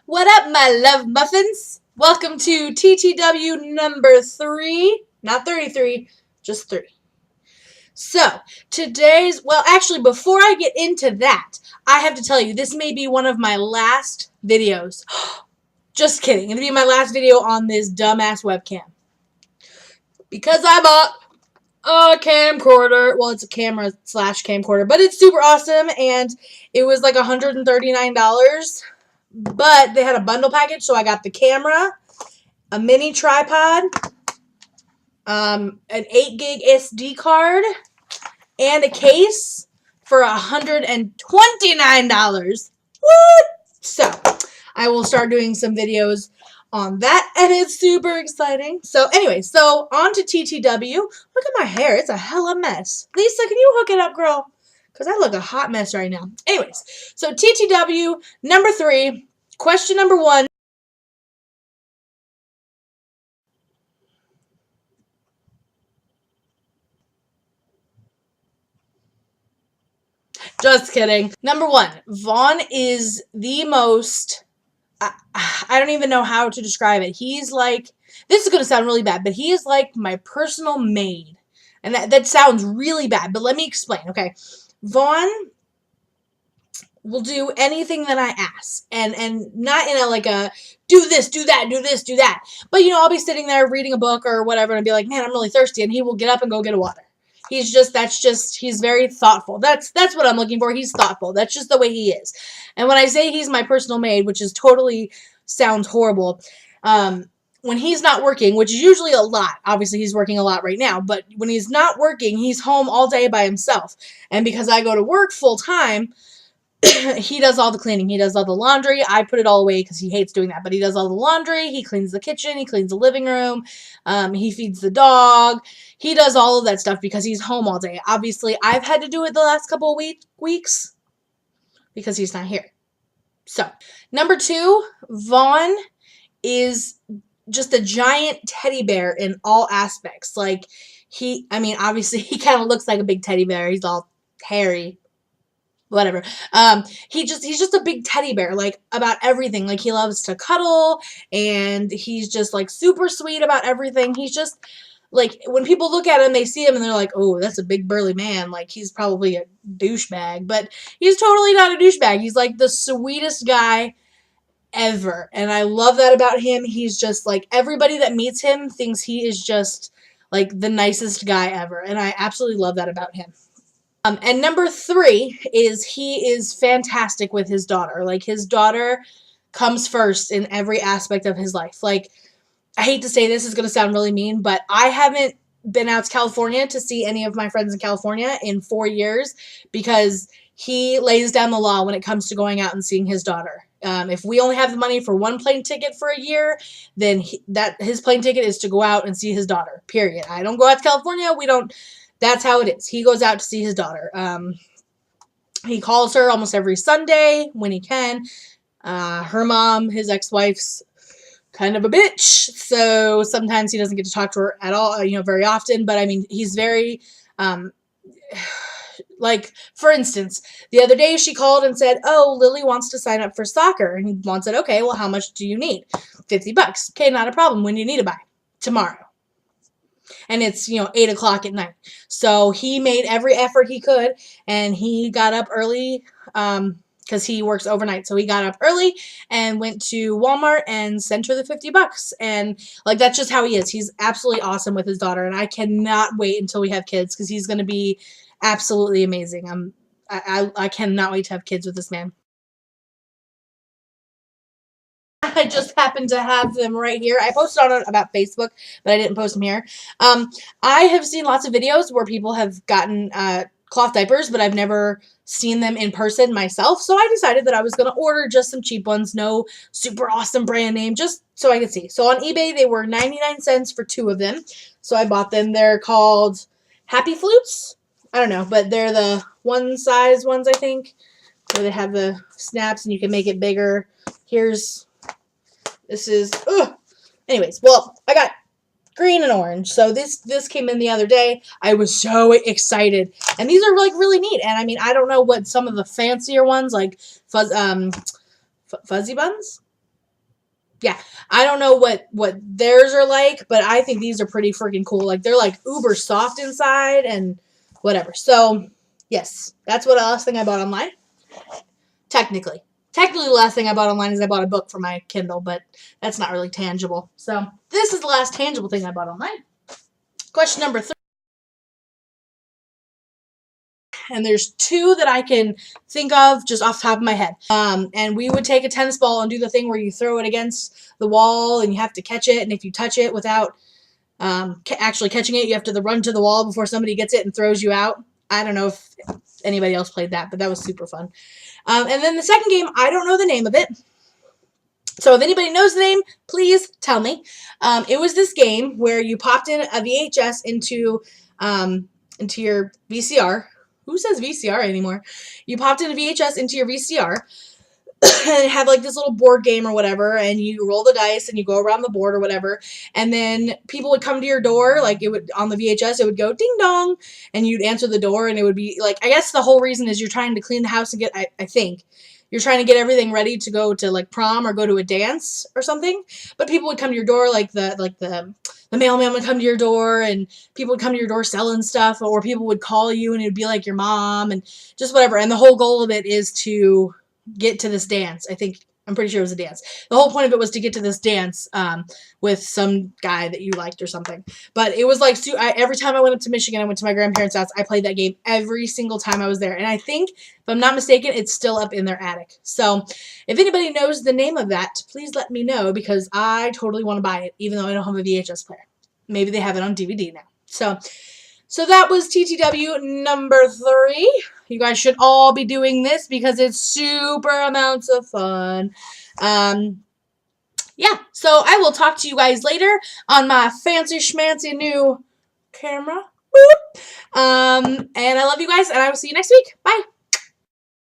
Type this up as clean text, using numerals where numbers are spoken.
What up, my love muffins? Welcome to TTW number 3. Not 33, just 3. So, actually, before I get into that, I have to tell you, this may be one of my last videos. Just kidding. It'll be my last video on this dumbass webcam. Because I bought a camcorder. Well, it's a camera / camcorder, but it's super awesome, and it was like $139. But they had a bundle package, so I got the camera, a mini tripod, an 8 gig SD card, and a case for $129. What? So, I will start doing some videos on that, and it's super exciting. So, anyway, on to TTW. Look at my hair. It's a hella mess. Lisa, can you hook it up, girl? Because I look a hot mess right now. Anyways, so TTW number 3, question number 1. Just kidding. Number 1, Vaughn is the most, I don't even know how to describe it. He's like, this is going to sound really bad, but he is like my personal maid. And that sounds really bad, but let me explain, okay? Vaughn will do anything that I ask, and not in a like a do this, do that, do this, do that. But I'll be sitting there reading a book or whatever, and be like, man, I'm really thirsty, and he will get up and go get a water. He's very thoughtful. That's what I'm looking for. He's thoughtful. That's just the way he is. And when I say he's my personal maid, which is totally sounds horrible, when he's not working, which is usually a lot, obviously he's working a lot right now, but when he's not working, he's home all day by himself. And because I go to work full time, he does all the cleaning. He does all the laundry. I put it all away because he hates doing that. But he does all the laundry. He cleans the kitchen. He cleans the living room. He feeds the dog. He does all of that stuff because he's home all day. Obviously, I've had to do it the last couple of weeks because he's not here. So, number 2, Vaughn is just a giant teddy bear in all aspects. Like, obviously, he kind of looks like a big teddy bear. He's all hairy. Whatever. He's just a big teddy bear, like, about everything. Like, he loves to cuddle, and he's just, like, super sweet about everything. He's just, like, when people look at him, they see him, and they're like, oh, that's a big burly man. Like, he's probably a douchebag. But he's totally not a douchebag. He's, like, the sweetest guy ever. And I love that about him. He's just, like, everybody that meets him thinks he is just, like, the nicest guy ever. And I absolutely love that about him. And number 3 is he is fantastic with his daughter. Like, his daughter comes first in every aspect of his life. Like, I hate to say this is going to sound really mean, but I haven't been out to California to see any of my friends in California in 4 years because he lays down the law when it comes to going out and seeing his daughter. If we only have the money for one plane ticket for a year, then his plane ticket is to go out and see his daughter, period. I don't go out to California. That's how it is. He goes out to see his daughter. He calls her almost every Sunday when he can. Her mom, his ex-wife's kind of a bitch, so sometimes he doesn't get to talk to her at all, very often. But, he's very, like, for instance, the other day she called and said, oh, Lily wants to sign up for soccer. And Juan said, okay, well, how much do you need? $50. Okay, not a problem. When do you need to buy? Tomorrow. And it's, 8 o'clock at night. So he made every effort he could, and he got up early because he works overnight. So he got up early and went to Walmart and sent her the $50. And, like, that's just how he is. He's absolutely awesome with his daughter, and I cannot wait until we have kids because he's going to be absolutely amazing. I cannot wait to have kids with this man. I just happened to have them right here. I posted on it about Facebook, but I didn't post them here. I have seen lots of videos where people have gotten cloth diapers, but I've never seen them in person myself. So I decided that I was going to order just some cheap ones, no super awesome brand name, just so I could see. So on eBay, they were 99 cents for 2 of them. So I bought them. They're called Happy Flutes. I don't know, but they're the one size ones, I think, where they have the snaps and you can make it bigger. Anyways, well, I got green and orange. So this came in the other day. I was so excited. And these are, like, really neat. And, I don't know what some of the fancier ones, like fuzzy buns? yeah, I don't know what theirs are like, but I think these are pretty freaking cool. Like, they're like uber soft inside and whatever. So, yes, that's what the last thing I bought online. Technically. Technically, the last thing I bought online is I bought a book for my Kindle, but that's not really tangible. So, this is the last tangible thing I bought online. Question number 3. And there's 2 that I can think of just off the top of my head. And we would take a tennis ball and do the thing where you throw it against the wall and you have to catch it. And if you touch it without actually catching it, you have to run to the wall before somebody gets it and throws you out. I don't know if anybody else played that, but that was super fun. And then the second game, I don't know the name of it. So if anybody knows the name, please tell me. It was this game where you popped in a VHS into your VCR. Who says VCR anymore? You popped in a VHS into your VCR and it had like this little board game or whatever, and you roll the dice and you go around the board or whatever, and then people would come to your door, like it would on the VHS, it would go ding dong, and you'd answer the door, and it would be like, I guess the whole reason is you're trying to clean the house and get, I think, you're trying to get everything ready to go to like prom or go to a dance or something, but people would come to your door, like the mailman would come to your door, and people would come to your door selling stuff, or people would call you and it would be like your mom and just whatever. And the whole goal of it is to get to this dance. I'm pretty sure it was a dance. The whole point of it was to get to this dance with some guy that you liked or something. But it was like, every time I went up to Michigan, I went to my grandparents' house, I played that game every single time I was there. And I think, if I'm not mistaken, it's still up in their attic. So if anybody knows the name of that, please let me know, because I totally want to buy it, even though I don't have a VHS player. Maybe they have it on DVD now. So that was TTW number 3. You guys should all be doing this because it's super amounts of fun. Yeah, so I will talk to you guys later on my fancy schmancy new camera. Boop. And I love you guys, and I will see you next week. Bye.